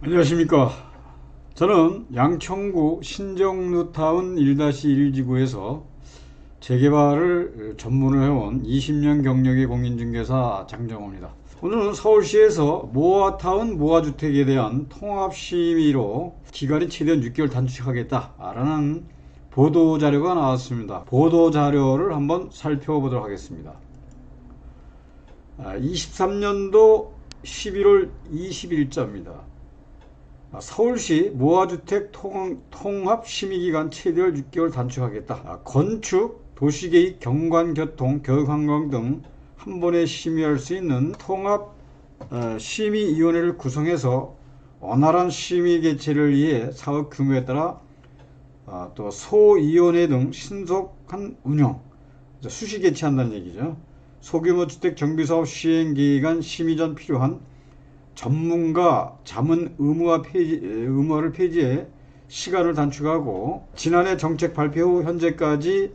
안녕하십니까. 저는 양천구 신정뉴타운 1-1지구에서 재개발을 전문을 해온 20년 경력의 공인중개사 장정호입니다. 오늘은 서울시에서 모아타운 모아주택에 대한 통합심의로 기간이 최대한 6개월 단축하겠다라는 보도자료가 나왔습니다. 보도자료를 한번 살펴보도록 하겠습니다. 23년도 11월 20일자입니다. 서울시 모아주택 통합심의기간 최대한 6개월 단축하겠다. 건축, 도시계획, 경관교통, 교육환경 등 한 번에 심의할 수 있는 통합심의위원회를 구성해서 원활한 심의 개최를 위해 사업 규모에 따라 또 소위원회 등 신속한 운영, 수시 개최한다는 얘기죠. 소규모 주택 정비사업 시행기간 심의 전 필요한 전문가 자문 의무화를 폐지해 시간을 단축하고, 지난해 정책 발표 후 현재까지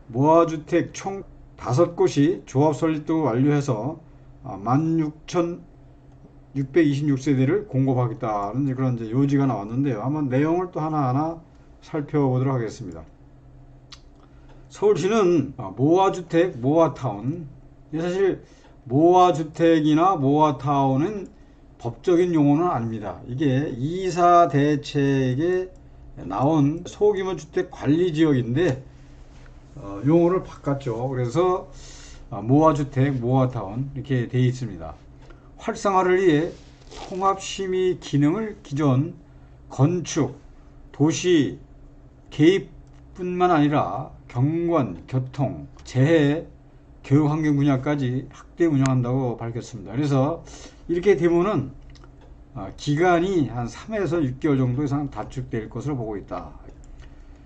모아주택 총 5곳이 조합 설립 등을 완료해서 16,626세대를 공급하겠다는 그런 이제 요지가 나왔는데요. 한번 내용을 또 하나하나 살펴보도록 하겠습니다. 서울시는 모아주택, 모아타운, 사실 모아주택이나 모아타운은 법적인 용어는 아닙니다. 이게 이사 대책에 나온 소규모 주택 관리 지역인데 용어를 바꿨죠. 그래서 모아주택, 모아타운 이렇게 되어 있습니다. 활성화를 위해 통합심의 기능을 기존 건축, 도시 개입뿐만 아니라 경관, 교통, 재해, 교육환경 분야까지 확대 운영한다고 밝혔습니다. 그래서 이렇게 되면은 기간이 한 3에서 6개월 정도 이상 단축될 것으로 보고 있다.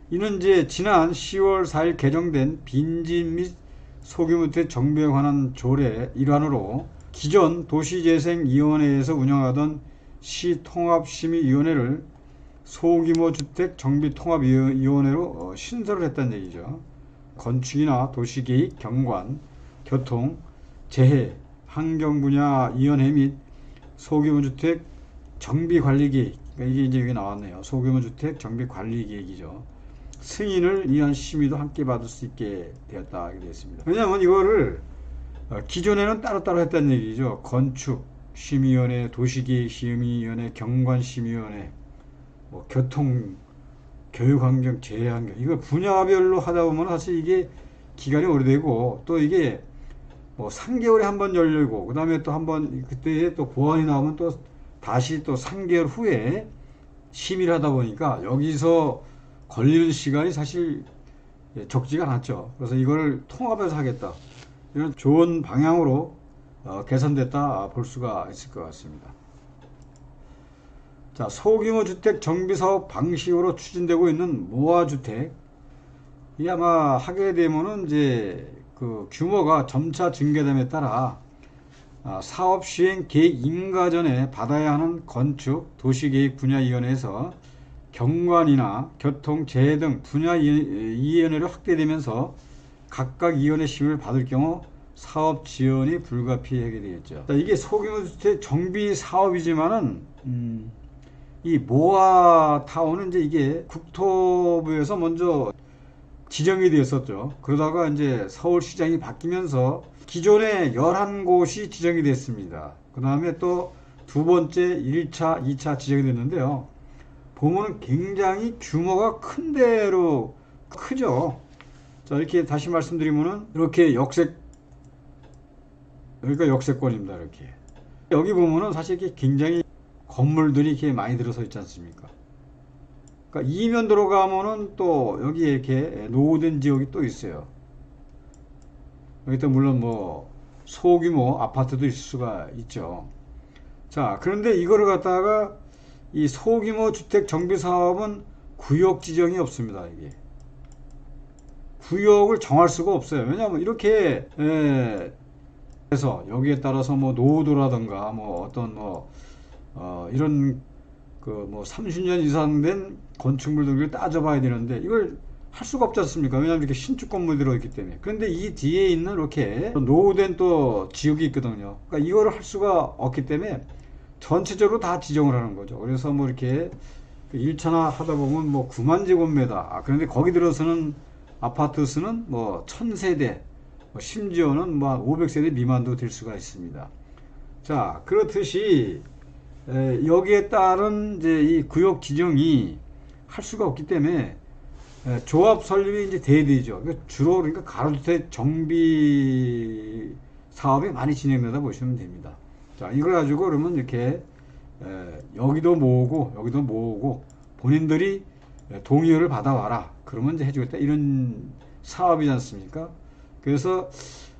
이는 이제 지난 10월 4일 개정된 빈집 및 소규모주택 정비에 관한 조례 일환으로 기존 도시재생위원회에서 운영하던 시통합심의위원회를 소규모주택 정비통합위원회로 신설을 했다는 얘기죠. 건축이나 도시계획, 경관, 교통, 재해, 환경분야위원회 및 소규모주택 정비관리계획, 그러니까 이게 이제 여기 나왔네요. 소규모주택 정비관리계획이죠. 승인을 위한 심의도 함께 받을 수 있게 되었다, 이렇게 되어 있습니다. 왜냐하면 이거를 기존에는 따로따로 했다는 얘기죠. 건축 심의위원회, 도시계획 심의위원회, 경관 심의위원회, 뭐 교통, 교육환경, 재해환경, 이거 분야별로 하다 보면 사실 이게 기간이 오래되고, 또 이게 뭐 3개월에 한 번 열리고, 그 다음에 또 한 번 그때 또 보완이 나오면 또 다시 또 3개월 후에 심의를 하다 보니까 여기서 걸리는 시간이 사실 적지가 않죠. 그래서 이걸 통합해서 하겠다, 이런 좋은 방향으로 개선됐다 볼 수가 있을 것 같습니다. 자, 소규모 주택 정비사업 방식으로 추진되고 있는 모아주택, 이 아마 하게 되면은 이제 그 규모가 점차 증가됨에 따라 사업 시행 계획 인가 전에 받아야 하는 건축, 도시계획 분야위원회에서 경관이나 교통, 재해 등 분야위원회로 확대되면서 각각 위원회 심의를 받을 경우 사업 지원이 불가피하게 되겠죠. 자, 이게 소규모 주택 정비 사업이지만은 이 모아타운은 이제 이게 국토부에서 먼저 지정이 되었었죠. 그러다가 이제 서울시장이 바뀌면서 기존에 11곳이 지정이 됐습니다. 그 다음에 또 두 번째 1차, 2차 지정이 됐는데요. 보면은 굉장히 규모가 큰 데로 크죠. 자, 이렇게 다시 말씀드리면은 이렇게 여기가 역세권입니다. 이렇게. 여기 보면은 사실 이게 굉장히 건물들이 이렇게 많이 들어서 있지 않습니까? 그러니까 이면도로 가면은 또 여기에 이렇게 노후된 지역이 또 있어요. 여기 또 물론 뭐 소규모 아파트도 있을 수가 있죠. 자, 그런데 이거를 갖다가 이 소규모 주택 정비 사업은 구역 지정이 없습니다. 이게 구역을 정할 수가 없어요. 왜냐하면 이렇게 해서 여기에 따라서 뭐 노후도라든가 뭐 어떤 뭐 이런 그 뭐 30년 이상 된 건축물 등을 따져봐야 되는데 이걸 할 수가 없지 않습니까? 왜냐하면 이렇게 신축 건물이 들어있기 때문에. 그런데 이 뒤에 있는 이렇게 노후된 또 지역이 있거든요. 그러니까 이거를 할 수가 없기 때문에 전체적으로 다 지정을 하는 거죠. 그래서 뭐 이렇게 1차나 하다 보면 뭐 9만 제곱미터. 그런데 거기 들어서는 아파트 수는 뭐 1000세대, 심지어는 뭐 500세대 미만도 될 수가 있습니다. 자, 그렇듯이 여기에 따른 이제 이 구역 지정이 할 수가 없기 때문에 조합 설립이 이제 돼야 되죠. 주로 그러니까 가로주택 정비 사업이 많이 진행되다 보시면 됩니다. 자, 이걸 가지고 그러면 이렇게 여기도 모으고 여기도 모으고 본인들이 동의를 받아와라. 그러면 이제 해주겠다. 이런 사업이지 않습니까? 그래서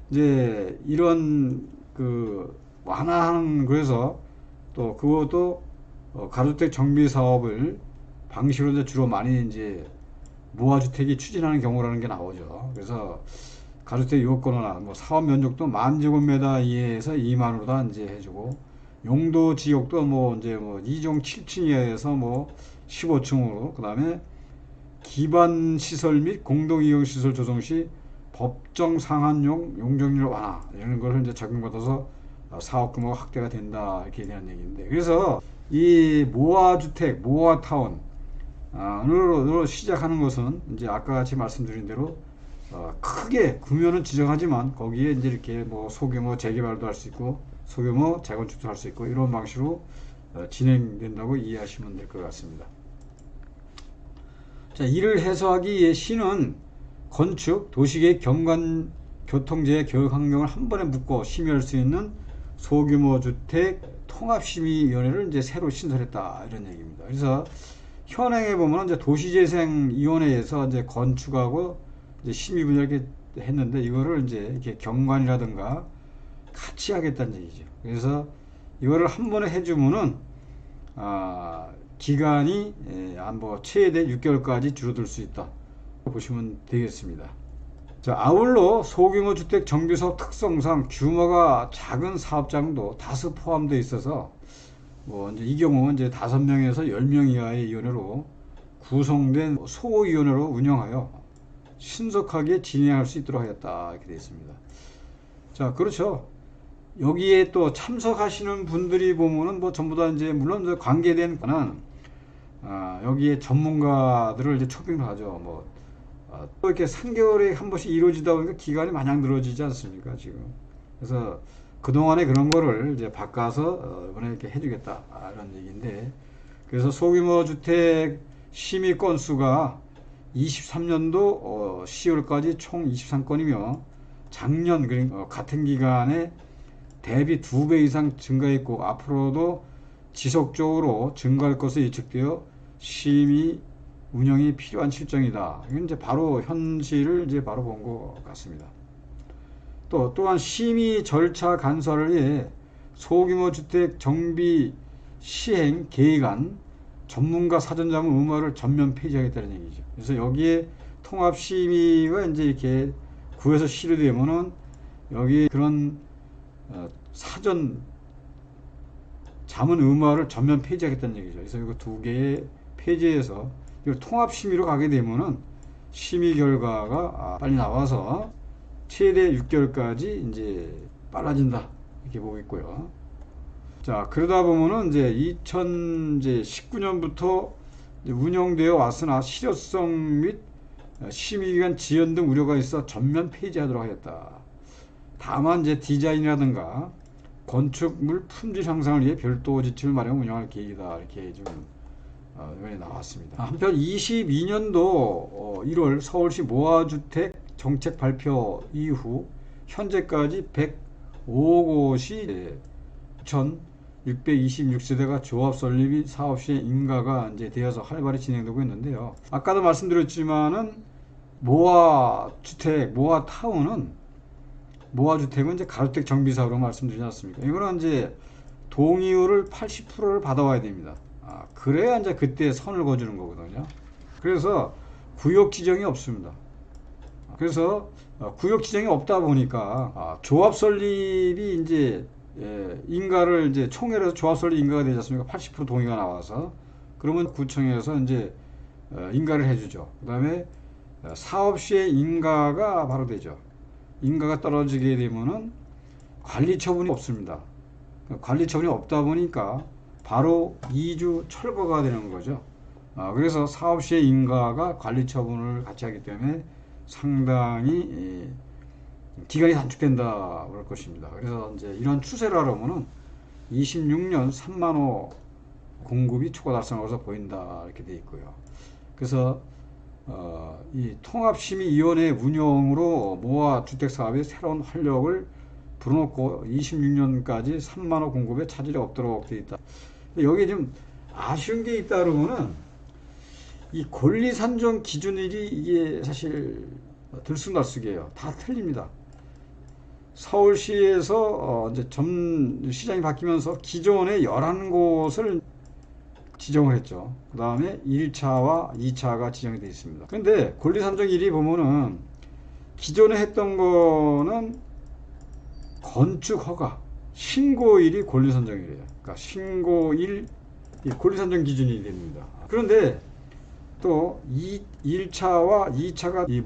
이제 이런 그 완화하는 그래서 또 그것도 가로주택 정비 사업을 방식으로 이제 주로 많이 이제 무화주택이 추진하는 경우라는 게 나오죠. 그래서 가주택 요건이나 뭐 사업 면적도 10,000제곱미터 이하에서 2만으로 다 이제 해주고 용도 지역도 뭐 이제 뭐 2종 7층 이하에서 뭐 15층으로 그다음에 기반 시설 및 공동 이용 시설 조성 시 법정 상한용 용적률 완화 이런 걸 이제 적용받아서 사업 규모가 확대가 된다 이렇게 대한 얘기인데 그래서 이 모아주택, 모아타운 으로 시작하는 것은 이제 아까 같이 말씀드린 대로 크게 구면은 지정하지만 거기에 이제 이렇게 뭐 소규모 재개발도 할 수 있고 소규모 재건축도 할 수 있고 이런 방식으로 진행된다고 이해하시면 될 것 같습니다. 자, 이를 해소하기 위해 시는 건축, 도시계획, 경관, 교통재해, 교육환경을 한 번에 묶어 심의할 수 있는 소규모 주택 통합심의위원회를 이제 새로 신설했다 이런 얘기입니다. 그래서 현행에 보면 이제 도시재생위원회에서 이제 건축하고 이제 심의 분야 이렇게 했는데 이거를 이제 이렇게 경관이라든가 같이 하겠다는 얘기죠. 그래서 이거를 한 번에 해주면은 기간이 뭐 최대 6개월까지 줄어들 수 있다 보시면 되겠습니다. 자, 아울러 소규모 주택 정비사업 특성상 규모가 작은 사업장도 다수 포함되어 있어서 뭐 이제 이 경우 이제 5명에서 10명 이하의 위원회로 구성된 소위원회로 운영하여 신속하게 진행할 수 있도록 하였다 이렇게 되어 있습니다. 자, 그렇죠. 여기에 또 참석하시는 분들이 보면은 뭐 전부 다 이제 물론 관계된 거는 여기에 전문가들을 이제 초빙을 하죠. 뭐 또 이렇게 3개월에 한 번씩 이루어지다 보니까 기간이 마냥 늘어지지 않습니까 지금. 그래서 그동안에 그런 거를 이제 바꿔서 이번에 이렇게 해주겠다 이런 얘기인데 그래서 소규모 주택 심의 건수가 23년도 10월까지 총 23건이며 작년 같은 기간에 대비 2배 이상 증가했고 앞으로도 지속적으로 증가할 것으로 예측되어 심의 운영이 필요한 실정이다. 이건 이제 바로 현실을 이제 바로 본 것 같습니다. 또한 심의 절차 간소화를 위해 소규모 주택 정비 시행 계획안 전문가 사전자문 의무화를 전면 폐지하겠다는 얘기죠. 그래서 여기에 통합 심의가 이제 이렇게 구에서 시료되면은 여기 그런 사전 자문 의무화를 전면 폐지하겠다는 얘기죠. 그래서 이거 두 개의 폐지해서 이걸 통합 심의로 가게 되면은 심의 결과가 빨리 나와서 최대 6개월까지 이제 빨라진다 이렇게 보겠고요. 자, 그러다 보면은 이제 2019년부터 운영되어 왔으나 실효성 및 심의기간 지연 등 우려가 있어 전면 폐지하도록 하겠다. 다만 이제 디자인이라든가 건축물 품질 향상을 위해 별도 지침을 마련 운영할 계획이다 이렇게 좀 이번에 나왔습니다. 한편 22년도 1월 서울시 모아주택 정책 발표 이후 현재까지 105곳이 1,626세대가 조합 설립 및 사업 시행 인가가 이제 되어서 활발히 진행되고 있는데요. 아까도 말씀드렸지만은 모아주택, 모아주택은 이제 가주택 정비사업으로 말씀드리지 않습니까? 이거는 이제 동의율을 80%를 받아와야 됩니다. 그래야 이제 그때 선을 그어주는 거거든요. 그래서 구역 지정이 없습니다. 그래서 구역 지정이 없다 보니까 조합 설립이 이제 인가를 이제 총회에서 조합 설립 인가가 되지 않습니까? 80% 동의가 나와서 그러면 구청에서 이제 인가를 해주죠. 그 다음에 사업 시행 인가가 바로 되죠. 인가가 떨어지게 되면은 관리 처분이 없습니다. 관리 처분이 없다 보니까 바로 이주 철거가 되는 거죠. 그래서 사업시의 인가가 관리 처분을 같이 하기 때문에 상당히 기간이 단축된다 그럴 것입니다. 그래서 이제 이런 추세를 하려면은 26년 3만호 공급이 초과 달성하면서 보인다 이렇게 돼 있고요. 그래서 이 통합심의위원회 운영으로 모아 주택 사업의 새로운 활력을 불어넣고 26년까지 3만호 공급에 차질이 없도록 돼 있다. 여기 좀 아쉬운 게 있다 그러면은 이 권리 산정 기준일이 이게 사실 들쑥날쑥이에요. 다 틀립니다. 서울시에서 이제 시장이 바뀌면서 기존에 11곳을 지정을 했죠. 그 다음에 1차와 2차가 지정이 되어 있습니다. 근데 권리 산정일이 보면은 기존에 했던 거는 건축 허가, 신고일이 권리 산정일이에요. 그러니까 신고일, 권리 산정 기준이 됩니다. 그런데 또 1차와 2차가 이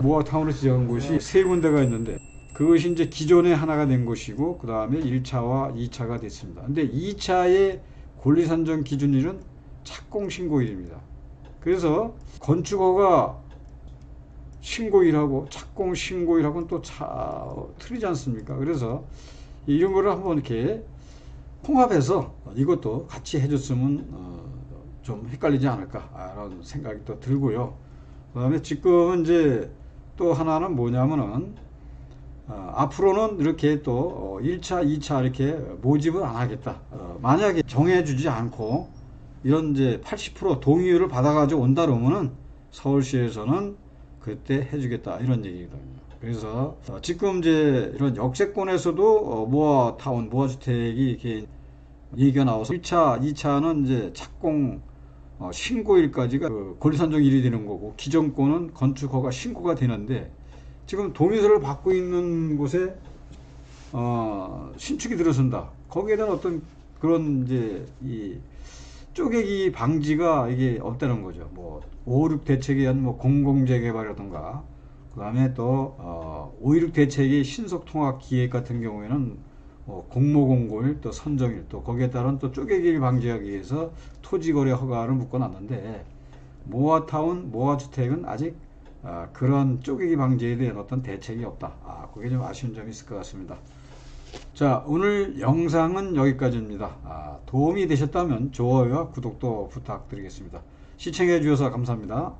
모아타운을 지정한 곳이 세 군데가 있는데 그것이 이제 기존에 하나가 된 곳이고 그 다음에 1차와 2차가 됐습니다. 근데 2차의 권리산정 기준일은 착공신고일입니다. 그래서 건축허가 신고일하고 착공신고일하고는 또 틀리지 않습니까? 그래서 이런 거를 한번 이렇게 통합해서 이것도 같이 해줬으면 좀 헷갈리지 않을까라는 생각이 또 들고요. 그 다음에 지금은 이제 또 하나는 뭐냐면은 앞으로는 이렇게 또 1차, 2차 이렇게 모집을 안 하겠다. 만약에 정해주지 않고 이런 이제 80% 동의율을 받아가지고 온다 그러면은 서울시에서는 그때 해주겠다 이런 얘기거든요. 그래서 지금 이제 이런 역세권에서도 모아타운, 모아주택이 이렇게 얘기가 나와서 1차, 2차는 이제 착공 신고일까지가 권리산정일이 되는 거고 기존 거는 건축허가 신고가 되는데 지금 동의서를 받고 있는 곳에 신축이 들어선다. 거기에 대한 어떤 그런 이제 이 쪼개기 방지가 이게 없다는 거죠. 뭐 5.16 대책에 의한 뭐 공공재개발이라든가 그 다음에 또 5.16 대책의 신속통합 기획 같은 경우에는 공모공고일 또 선정일 또 거기에 따른 또 쪼개기를 방지하기 위해서 토지거래 허가를 묶어놨는데 모아타운, 모아주택은 아직 그런 쪼개기 방지에 대한 어떤 대책이 없다. 그게 좀 아쉬운 점이 있을 것 같습니다. 자, 오늘 영상은 여기까지입니다. 도움이 되셨다면 좋아요와 구독도 부탁드리겠습니다. 시청해 주셔서 감사합니다.